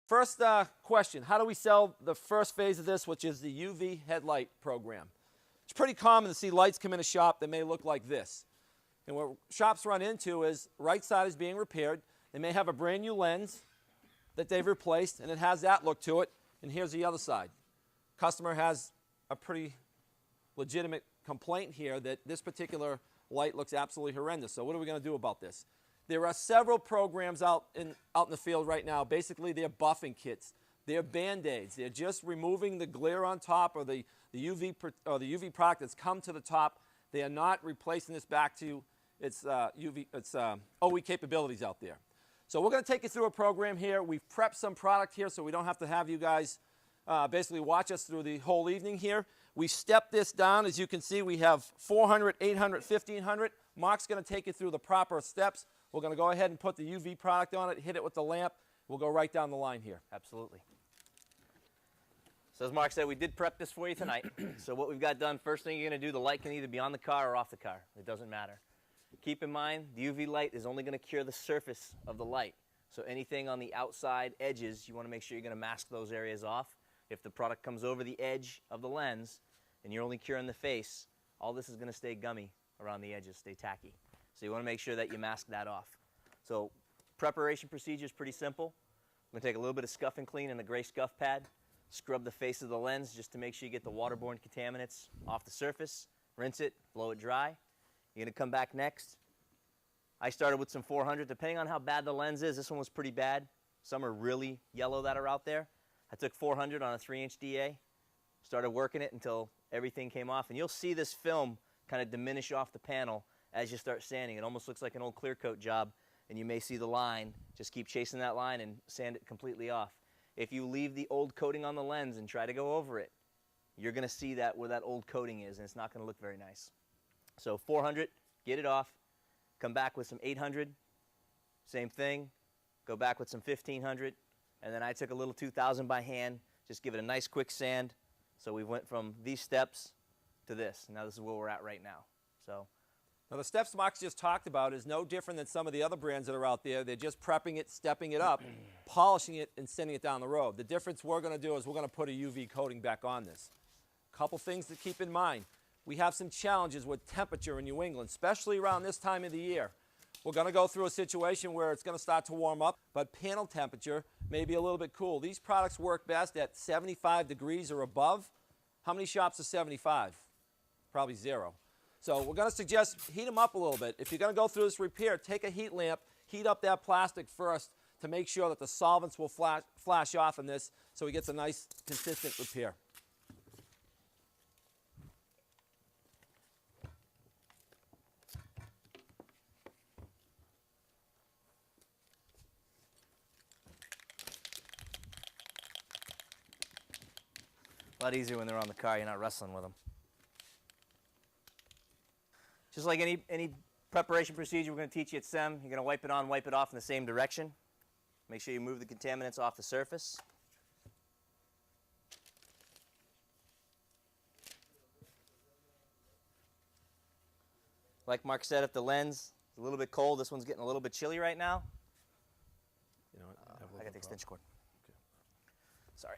First question, how do we sell the first phase of this, which is the UV headlight program? It's pretty common to see lights come in a shop that may look like this. And what shops run into is right side is being repaired. They may have a brand new lens that they've replaced, and it has that look to it. And here's the other side. Customer has a pretty legitimate complaint here that this particular light looks absolutely horrendous. So what are we going to do about this? There are several programs out in the field right now. Basically, they're buffing kits. They're Band-Aids. They're just removing the glare on top or the UV product that's come to the top. They are not replacing this back to its OE capabilities out there. So we're going to take you through a program here. We've prepped some product here so we don't have to have you guys basically watch us through the whole evening here. We stepped this down. As you can see, we have 400, 800, 1500. Mark's going to take you through the proper steps. We're going to go ahead and put the UV product on it, hit it with the lamp. We'll go right down the line here. Absolutely. So as Mark said, we did prep this for you tonight. So what we've got done, first thing you're going to do, the light can either be on the car or off the car. It doesn't matter. Keep in mind, the UV light is only going to cure the surface of the light. So anything on the outside edges, you want to make sure you're going to mask those areas off. If the product comes over the edge of the lens and you're only curing the face, all this is going to stay gummy around the edges, stay tacky. So you want to make sure that you mask that off. So preparation procedure is pretty simple. I'm going to take a little bit of scuff and clean in the gray scuff pad, scrub the face of the lens just to make sure you get the waterborne contaminants off the surface, rinse it, blow it dry. You're going to come back next. I started with some 400. Depending on how bad the lens is, this one was pretty bad. Some are really yellow that are out there. I took 400 on a 3-inch DA, started working it until everything came off. And you'll see this film kind of diminish off the panel as you start sanding. It almost looks like an old clear coat job, and you may see the line. Just keep chasing that line and sand it completely off. If you leave the old coating on the lens and try to go over it, you're going to see that where that old coating is, and it's not going to look very nice. So 400, get it off. Come back with some 800, same thing. Go back with some 1500, and then I took a little 2000 by hand, just give it a nice quick sand. So we went from these steps to this. Now this is where we're at right now. So now the steps Mark's just talked about is no different than some of the other brands that are out there. They're just prepping it, stepping it up, polishing it, and sending it down the road. The difference we're going to do is we're going to put a UV coating back on this. A couple things to keep in mind. We have some challenges with temperature in New England, especially around this time of the year. We're going to go through a situation where it's going to start to warm up, but panel temperature may be a little bit cool. These products work best at 75 degrees or above. How many shops are 75? Probably zero. So we're going to suggest heat them up a little bit. If you're going to go through this repair, take a heat lamp, heat up that plastic first to make sure that the solvents will flash off in this so it gets a nice, consistent repair. a lot easier when they're on the car, you're not wrestling with them. Just like any preparation procedure we're going to teach you at SEM, you're going to wipe it on, wipe it off in the same direction. Make sure you move the contaminants off the surface. Like Mark said, if the lens is a little bit cold, this one's getting a little bit chilly right now. You know, I got the extension cord. Okay. Sorry.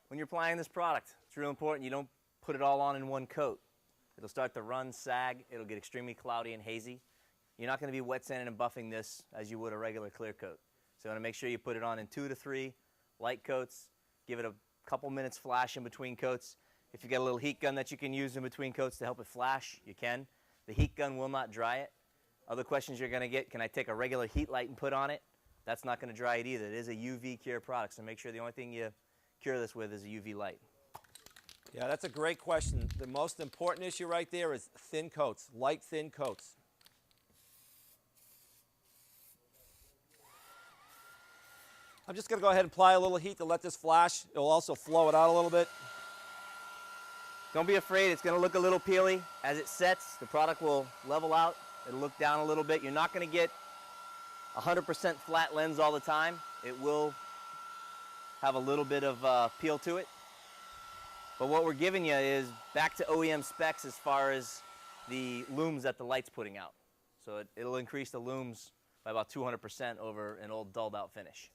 When you're applying this product, it's real important you don't put it all on in one coat. It'll start to run, sag, it'll get extremely cloudy and hazy. You're not going to be wet sanding and buffing this as you would a regular clear coat. So you want to make sure you put it on in 2 to 3 light coats, give it a couple minutes flash in between coats. If you got a little heat gun that you can use in between coats to help it flash, you can. The heat gun will not dry it. Other questions you're going to get, can I take a regular heat light and put on it? That's not going to dry it either. It is a UV cure product, so make sure the only thing you cure this with is a UV light. Yeah, that's a great question. The most important issue right there is thin coats, light thin coats. I'm just going to go ahead and apply a little heat to let this flash. It'll also flow it out a little bit. Don't be afraid, it's going to look a little peely. As it sets, the product will level out. It'll look down a little bit. You're not going to get 100% flat lens all the time. It will have a little bit of peel to it. But what we're giving you is back to OEM specs as far as the looms that the light's putting out. So it'll increase the looms by about 200% over an old dulled out finish.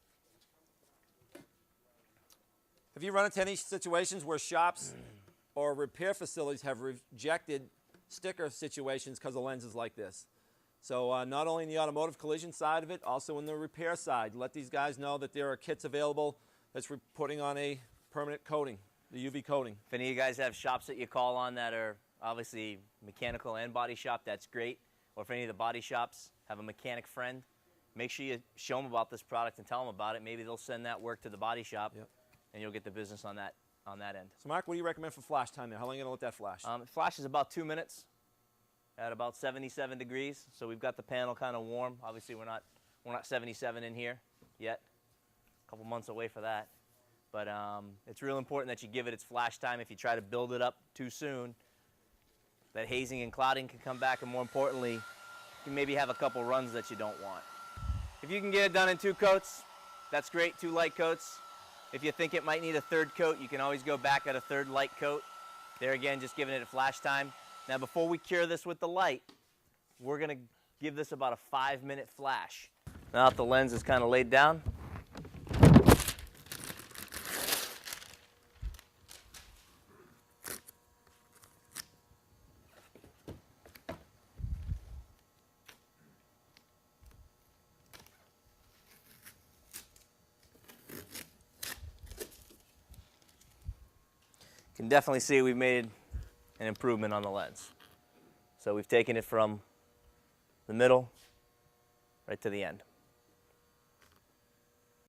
Have you run into any situations where shops or repair facilities have rejected sticker situations because of lenses like this? So not only in the automotive collision side of it, also in the repair side. Let these guys know that there are kits available that's putting on a permanent coating, the UV coating. If any of you guys have shops that you call on that are obviously mechanical and body shop, that's great. Or if any of the body shops have a mechanic friend, make sure you show them about this product and tell them about it. Maybe they'll send that work to the body shop, yep, and you'll get the business on that end. So Mark, what do you recommend for flash time there? How long are you going to let that flash? It flashes about 2 minutes at about 77 degrees. So we've got the panel kind of warm. Obviously we're not 77 in here yet. A couple months away for that. But it's real important that you give it its flash time. If you try to build it up too soon, that hazing and clouding can come back, and more importantly, you can maybe have a couple runs that you don't want. If you can get it done in 2 coats, that's great, 2 light coats. If you think it might need a 3rd coat, you can always go back at a 3rd light coat. There again, just giving it a flash time. Now before we cure this with the light, we're gonna give this about a 5-minute flash. Now that the lens is kind of laid down, you can definitely see we've made an improvement on the lens. So we've taken it from the middle right to the end.